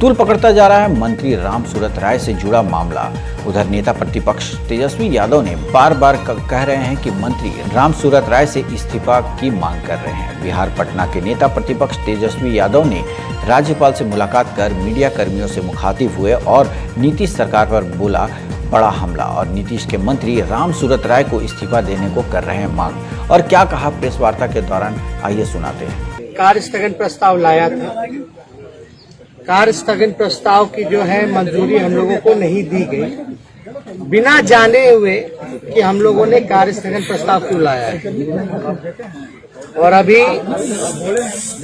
तूल पकड़ता जा रहा है मंत्री रामसूरत राय से जुड़ा मामला। उधर नेता प्रतिपक्ष तेजस्वी यादव ने बार बार कह रहे हैं कि मंत्री रामसूरत राय से इस्तीफा की मांग कर रहे हैं। बिहार पटना के नेता प्रतिपक्ष तेजस्वी यादव ने राज्यपाल से मुलाकात कर मीडिया कर्मियों से मुखातिब हुए और नीतीश सरकार पर बोला बड़ा हमला और नीतीश के मंत्री रामसूरत राय को इस्तीफा देने को कर रहे हैं मांग। और क्या कहा प्रेस वार्ता के दौरान, आइए सुनाते हैं। कार्य स्थगन प्रस्ताव लाया था। कार्य स्थगन प्रस्ताव की जो है मंजूरी हम लोगों को नहीं दी गई, बिना जाने हुए कि हम लोगों ने कार्य स्थगन प्रस्ताव क्यों लाया है। और अभी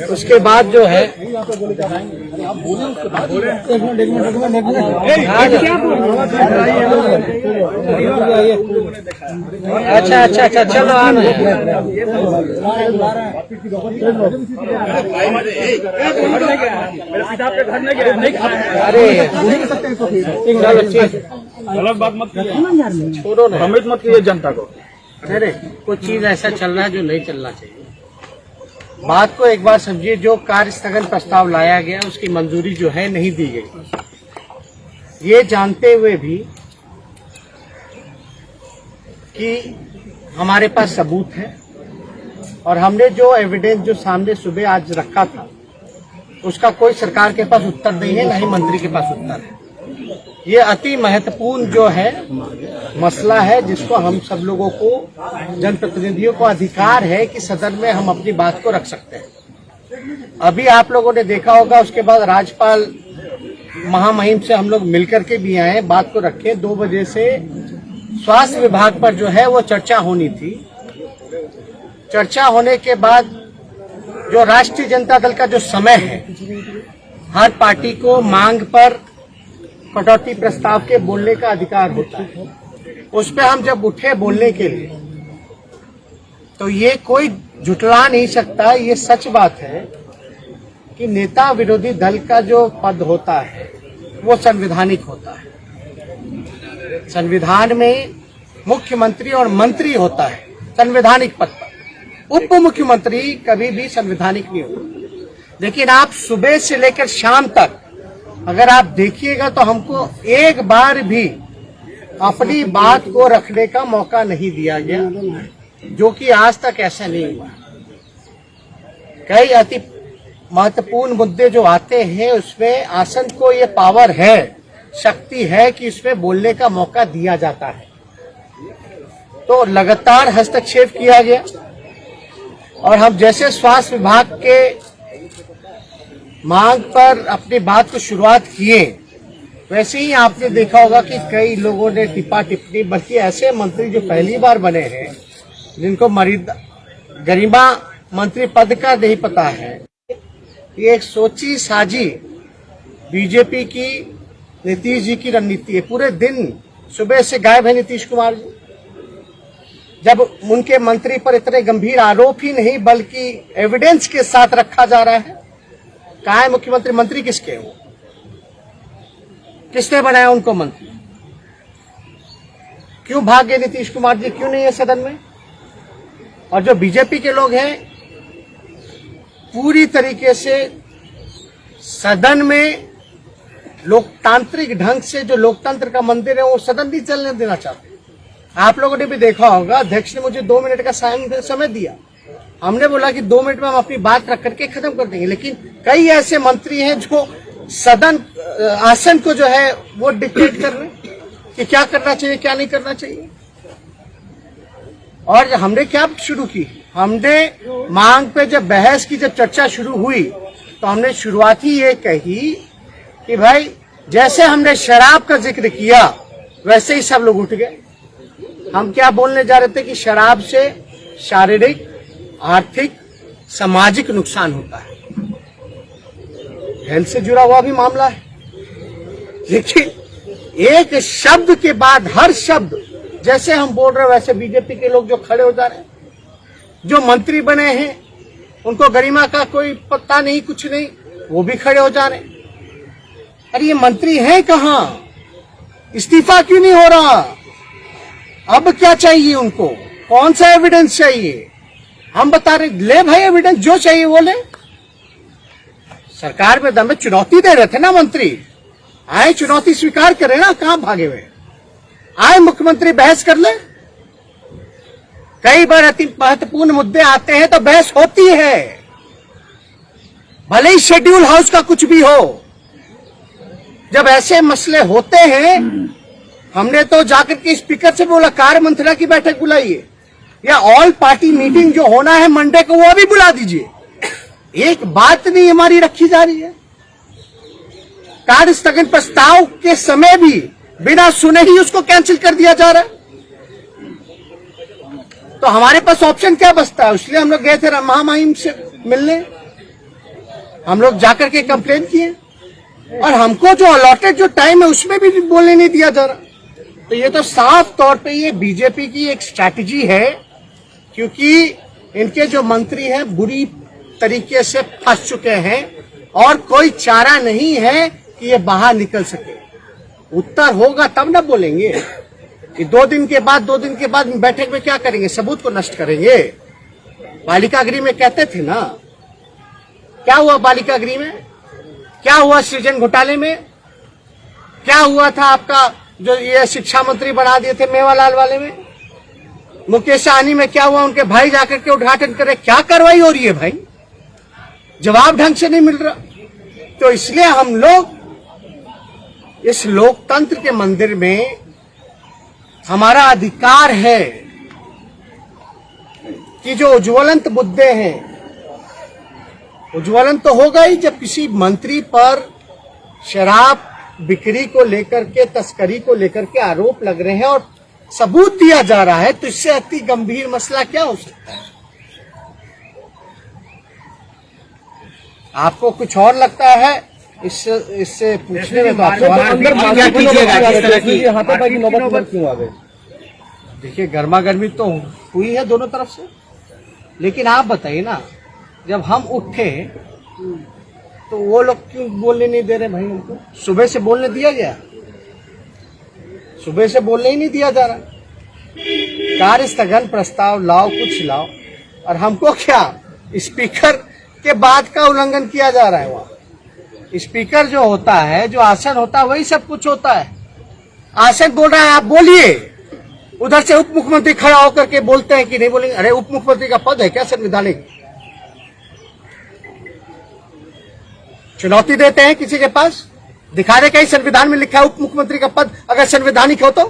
उसके बाद जो है अच्छा चलो अरे गलत बात मत छोड़ो ना, भ्रमित मत कीजिए जनता को। अरे कुछ चीज ऐसा चल रहा है जो नहीं चलना चाहिए। बात को एक बार समझिए, जो कार्य स्थगन प्रस्ताव लाया गया उसकी मंजूरी जो है नहीं दी गई, ये जानते हुए भी कि हमारे पास सबूत है और हमने जो एविडेंस जो सामने सुबह आज रखा था उसका कोई सरकार के पास उत्तर नहीं है, ना ही मंत्री के पास उत्तर है। ये अति महत्वपूर्ण जो है मसला है जिसको हम सब लोगों को, जनप्रतिनिधियों को अधिकार है कि सदन में हम अपनी बात को रख सकते हैं। अभी आप लोगों ने देखा होगा, उसके बाद राज्यपाल महामहिम से हम लोग मिलकर के भी आए, बात को रखे। 2 बजे से स्वास्थ्य विभाग पर जो है वो चर्चा होनी थी। चर्चा होने के बाद जो राष्ट्रीय जनता दल का जो समय है, हर पार्टी को मांग पर कटौती प्रस्ताव के बोलने का अधिकार होता है। उस पर हम जब उठे बोलने के लिए तो ये कोई झुठला नहीं सकता, ये सच बात है कि नेता विरोधी दल का जो पद होता है वो संवैधानिक होता है। संविधान में मुख्यमंत्री और मंत्री होता है संवैधानिक पद पर, उप मुख्यमंत्री कभी भी संवैधानिक नहीं होता। लेकिन आप सुबह से लेकर शाम तक अगर आप देखिएगा तो हमको एक बार भी अपनी बात को रखने का मौका नहीं दिया गया, जो कि आज तक ऐसा नहीं हुआ। कई अति महत्वपूर्ण मुद्दे जो आते हैं उसमें आसन को ये पावर है, शक्ति है कि उसमें बोलने का मौका दिया जाता है। तो लगातार हस्तक्षेप किया गया और हम जैसे स्वास्थ्य विभाग के मांग पर अपनी बात को शुरुआत किए, वैसे ही आपने देखा होगा कि कई लोगों ने टिप्पा टिप्पणी, बल्कि ऐसे मंत्री जो पहली बार बने हैं जिनको गरिमा मंत्री पद का नहीं पता है, ये एक सोची साजी बीजेपी की, नीतीश जी की रणनीति है। पूरे दिन सुबह से गायब है नीतीश कुमार जी, जब उनके मंत्री पर इतने गंभीर आरोप ही नहीं बल्कि एविडेंस के साथ रखा जा रहा है। कहाँ है मुख्यमंत्री? मंत्री किसके हो? किसने बनाया उनको मंत्री? क्यों भाग गए नीतीश कुमार जी? क्यों नहीं है सदन में? और जो बीजेपी के लोग हैं पूरी तरीके से सदन में लोकतांत्रिक ढंग से, जो लोकतंत्र का मंदिर है, वो सदन नहीं चलने देना चाहते। आप लोगों ने भी देखा होगा, अध्यक्ष ने मुझे 2 मिनट का समय दिया। हमने बोला कि 2 मिनट में हम अपनी बात रख करके खत्म कर देंगे, लेकिन कई ऐसे मंत्री हैं जो सदन आसन को जो है वो डिक्टेट कर रहे हैं कि क्या करना चाहिए क्या नहीं करना चाहिए। और हमने क्या शुरू की, हमने मांग पे जब बहस की, जब चर्चा शुरू हुई तो हमने शुरुआत ही ये कही कि भाई जैसे हमने शराब का जिक्र किया वैसे ही सब लोग उठ गए। हम क्या बोलने जा रहे थे कि शराब से शारीरिक, आर्थिक, सामाजिक नुकसान होता है, हेल्थ से जुड़ा हुआ भी मामला है। लेकिन एक शब्द के बाद हर शब्द जैसे हम बोल रहे हैं वैसे बीजेपी के लोग जो खड़े हो जा रहे हैं, जो मंत्री बने हैं उनको गरिमा का कोई पता नहीं, कुछ नहीं, वो भी खड़े हो जा रहे हैं। अरे ये मंत्री हैं कहाँ? इस्तीफा क्यों नहीं हो रहा? अब क्या चाहिए उनको? कौन सा एविडेंस चाहिए? हम बता रहे, ले भाई एविडेंस जो चाहिए वो ले। सरकार में दम है, चुनौती दे रहे थे ना मंत्री, आए चुनौती स्वीकार करें ना, कहां भागे हुए आए मुख्यमंत्री बहस कर ले। कई बार अति महत्वपूर्ण मुद्दे आते हैं तो बहस होती है, भले ही शेड्यूल हाउस का कुछ भी हो। जब ऐसे मसले होते हैं, हमने तो जाकर के स्पीकर से बोला कार्य मंत्रणा की बैठक बुलाइए, या ऑल पार्टी मीटिंग जो होना है मंडे को वो भी बुला दीजिए। एक बात नहीं हमारी रखी जा रही है। कार्य स्थगन प्रस्ताव के समय भी बिना सुने ही उसको कैंसिल कर दिया जा रहा है। तो हमारे पास ऑप्शन क्या बचता है? इसलिए हम लोग गए थे महामहिम से मिलने, हम लोग जाकर के कंप्लेन किए, और हमको जो अलॉटेड जो टाइम है उसमें भी बोलने नहीं दिया जा रहा। तो ये तो साफ तौर पे ये बीजेपी की एक स्ट्रैटेजी है, क्योंकि इनके जो मंत्री हैं बुरी तरीके से फंस चुके हैं और कोई चारा नहीं है कि ये बाहर निकल सके। उत्तर होगा तब ना बोलेंगे कि 2 दिन के बाद बैठक में क्या करेंगे? सबूत को नष्ट करेंगे। बालिका गृह में कहते थे ना, क्या हुआ बालिका गृह में? क्या हुआ सृजन घोटाले में? क्या हुआ था आपका जो ये शिक्षा मंत्री बना दिए थे मेवालाल वाले में? मुकेश सहनी में क्या हुआ? उनके भाई जाकर के उद्घाटन करे। क्या कार्रवाई हो रही है भाई? जवाब ढंग से नहीं मिल रहा। तो इसलिए हम लोग इस लोकतंत्र के मंदिर में हमारा अधिकार है कि जो उज्ज्वलंत मुद्दे हैं, उज्ज्वलंत तो होगा ही जब किसी मंत्री पर शराब बिक्री को लेकर के, तस्करी को लेकर के आरोप लग रहे हैं और सबूत दिया जा रहा है, तो इससे अति गंभीर मसला क्या हो सकता है? आपको कुछ और लगता है इससे पूछने में? तो आप क्यों आ गए? देखिए, गर्मा गर्मी तो हुई है दोनों तरफ से, लेकिन आप बताइए ना, जब हम उठे तो वो लोग क्यों बोलने नहीं दे रहे भाई? उनको सुबह से बोलने दिया गया, सुबह से बोलने ही नहीं दिया जा रहा। कार्य स्थगन प्रस्ताव लाओ, कुछ लाओ, और हमको क्या स्पीकर के बात का उल्लंघन किया जा रहा है। वहां स्पीकर जो होता है, जो आसन होता है, वही सब कुछ होता है। आसन बोल रहा है, आप बोलिए। उधर से उप मुख्यमंत्री खड़ा होकर के बोलते हैं कि नहीं बोलेंगे। अरे उप मुख्यमंत्री का पद है क्या संवैधानिक? चुनौती देते हैं किसी के पास, दिखा दे कहीं संविधान में लिखा है उप मुख्यमंत्री का पद अगर संवैधानिक हो तो,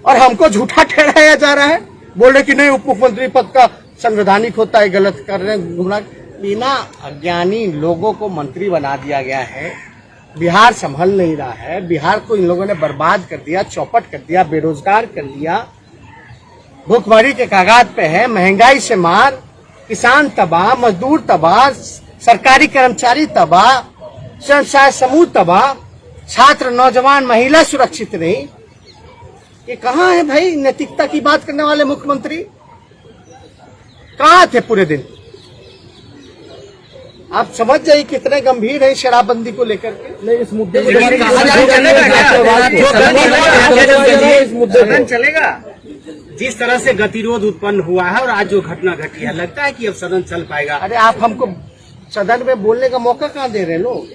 और हमको झूठा ठहराया जा रहा है, बोल रहे कि नहीं उप मुख्यमंत्री पद का संवैधानिक होता है, गलत कर रहे हैं, गुमराह। बिना अज्ञानी लोगों को मंत्री बना दिया गया है। बिहार संभल नहीं रहा है, बिहार को इन लोगों ने बर्बाद कर दिया, चौपट कर दिया, बेरोजगार कर दिया, भूखमरी के कागाज पे है, महंगाई से मार, किसान तबाह, मजदूर तबाह, सरकारी कर्मचारी तबाह, स्वयं समूह तबाह, छात्र, नौजवान, महिला सुरक्षित नहीं। ये कहाँ है भाई नैतिकता की बात करने वाले मुख्यमंत्री? कहाँ थे पूरे दिन? आप समझ जाइए कितने गंभीर है शराबबंदी को लेकर के। नहीं, इस मुद्दे को सदन चलेगा। जिस तरह से गतिरोध उत्पन्न हुआ है और आज जो घटना घटी है, लगता है कि अब सदन चल पाएगा? अरे आप हमको सदन में बोलने का मौका कहाँ दे रहे हैं लोग?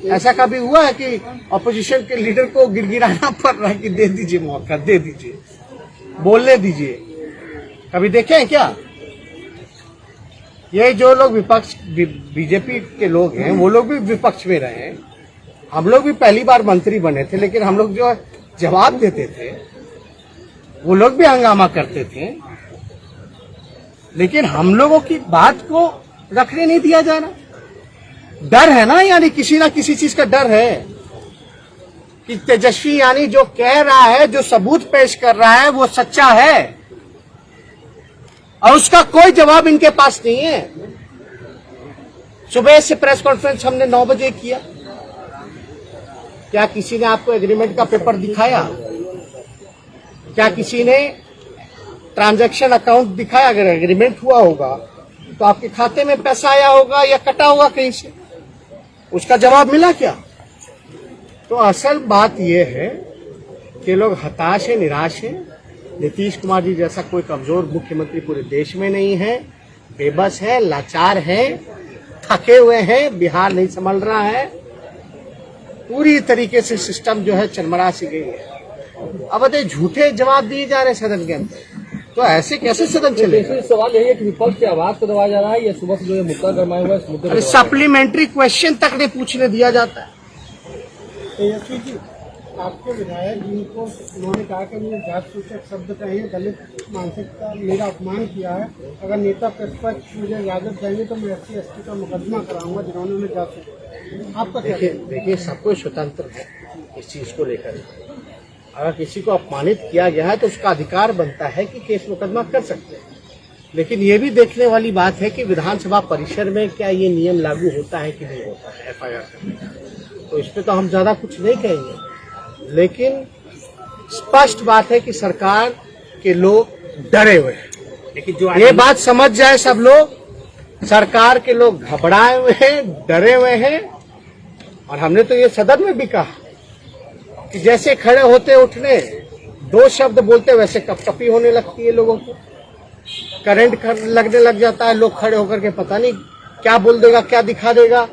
ऐसा कभी हुआ है कि अपोजिशन के लीडर को गिड़गिड़ाना पड़ रहा है कि दे दीजिए मौका, दे दीजिए, बोलने दीजिए? कभी देखे हैं क्या? ये जो लोग विपक्ष, बीजेपी के लोग हैं, वो लोग भी विपक्ष में रहे हैं। हम लोग भी पहली बार मंत्री बने थे, लेकिन हम लोग जो जवाब देते थे, वो लोग भी हंगामा करते थे, लेकिन हम लोगों की बात को रखने नहीं दिया जा रहा। डर है ना, यानी किसी ना किसी चीज का डर है कि तेजस्वी यानी जो कह रहा है, जो सबूत पेश कर रहा है, वो सच्चा है और उसका कोई जवाब इनके पास नहीं है। सुबह से प्रेस कॉन्फ्रेंस हमने 9 बजे किया, क्या किसी ने आपको एग्रीमेंट का पेपर दिखाया? क्या किसी ने ट्रांजैक्शन अकाउंट दिखाया? अगर एग्रीमेंट हुआ होगा तो आपके खाते में पैसा आया होगा या कटा होगा कहीं से, उसका जवाब मिला क्या? तो असल बात यह है कि लोग हताश है, निराश है। नीतीश कुमार जी जैसा कोई कमजोर मुख्यमंत्री पूरे देश में नहीं है, बेबस है, लाचार है, थके हुए हैं, बिहार नहीं संभल रहा है, पूरी तरीके से सिस्टम जो है चरमरा सी गई है। अब बताइए झूठे जवाब दिए जा रहे हैं सदन के अंदर, तो ऐसे कैसे सदन चलेगा? सवाल यही है कि विपक्ष की आवाज को दबाया जा रहा है या सुबह से जो ये मुद्दा गरमाया हुआ है इस मुद्दे अरे सप्लीमेंट्री क्वेश्चन तक नहीं पूछने दिया जाता है। तेजस्वी जी, आपके विधायक जिनको उन्होंने कहा कि मुझे जात सूचक शब्द कहे, दलित मानसिकता मेरा अपमान किया है, अगर नेता प्रतिपक्ष मुझे इजाजत देंगे तो मैं SC/ST का मुकदमा कराऊंगा जिन्होंने उन्हें जात सूचक। आपका क्या? देखिए सब कोई स्वतंत्र है इस चीज को लेकर। अगर किसी को अपमानित किया गया है तो उसका अधिकार बनता है कि केस मुकदमा कर सकते हैं, लेकिन ये भी देखने वाली बात है कि विधानसभा परिसर में क्या ये नियम लागू होता है कि नहीं होता है FIR करने का। तो इस पे तो हम ज्यादा कुछ नहीं कहेंगे, लेकिन स्पष्ट बात है कि सरकार के लोग डरे हुए हैं। लेकिन जो ये बात समझ जाए सब लोग, सरकार के लोग घबराए हुए हैं, डरे हुए हैं। और हमने तो ये सदन में भी कहा कि जैसे खड़े होते उठने दो शब्द बोलते वैसे कपकपी होने लगती है लोगों को, करंट लगने लग जाता है। लोग खड़े होकर के पता नहीं क्या बोल देगा, क्या दिखा देगा,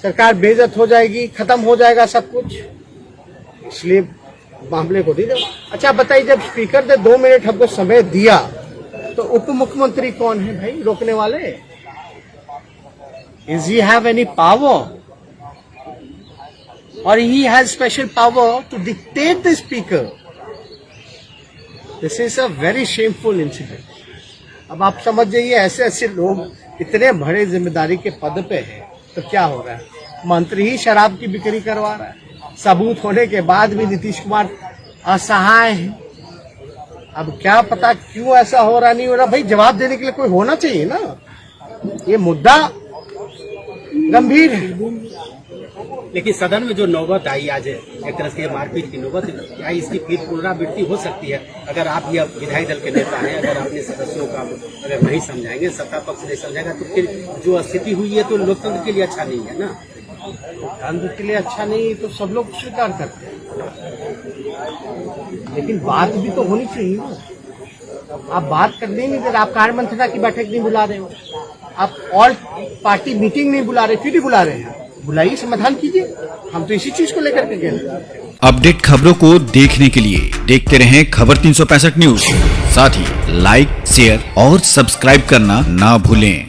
सरकार बेइज्जत हो जाएगी, खत्म हो जाएगा सब कुछ, इसलिए मामले को दे दो। अच्छा बताइए, जब स्पीकर ने 2 मिनट हमको समय दिया तो उप मुख्यमंत्री कौन है भाई रोकने वाले? Is he have any power और he has special power to dictate the speaker? This is a very shameful incident. अब आप समझ जाइए, ऐसे ऐसे लोग इतने बड़े जिम्मेदारी के पद पे हैं तो क्या हो रहा है? मंत्री ही शराब की बिक्री करवा रहा है, सबूत होने के बाद भी नीतीश कुमार असहाय है। अब क्या पता क्यों ऐसा हो रहा, नहीं हो रहा। भाई जवाब देने के लिए कोई होना चाहिए ना, ये मुद्दा गंभीर है। लेकिन सदन में जो नौबत आई आज एक तरह से मारपीट की नौबत आई, इसकी फिर पुनरावृत्ति हो सकती है अगर आप ये विधायक दल के नेता हैं, अगर अपने सदस्यों का अगर नहीं समझाएंगे, सत्ता पक्ष नहीं समझाएगा, तो फिर जो स्थिति हुई है तो लोकतंत्र के लिए अच्छा नहीं है ना। लोकतंत्र के लिए अच्छा नहीं तो सब लोग स्वीकार करते हैं, लेकिन बात भी तो होनी चाहिए ना। आप बात करने नहीं दे रहे, आप कार्य मंत्रणा की बैठक नहीं बुला रहे हो, आप ऑल पार्टी मीटिंग नहीं बुला रहे, फिर भी बुला रहे हैं। बुलाइए, समाधान कीजिए। हम तो इसी चीज को लेकर के गए। अपडेट खबरों को देखने के लिए देखते रहें खबर 365 न्यूज। साथ ही लाइक, शेयर और सब्सक्राइब करना ना भूलें।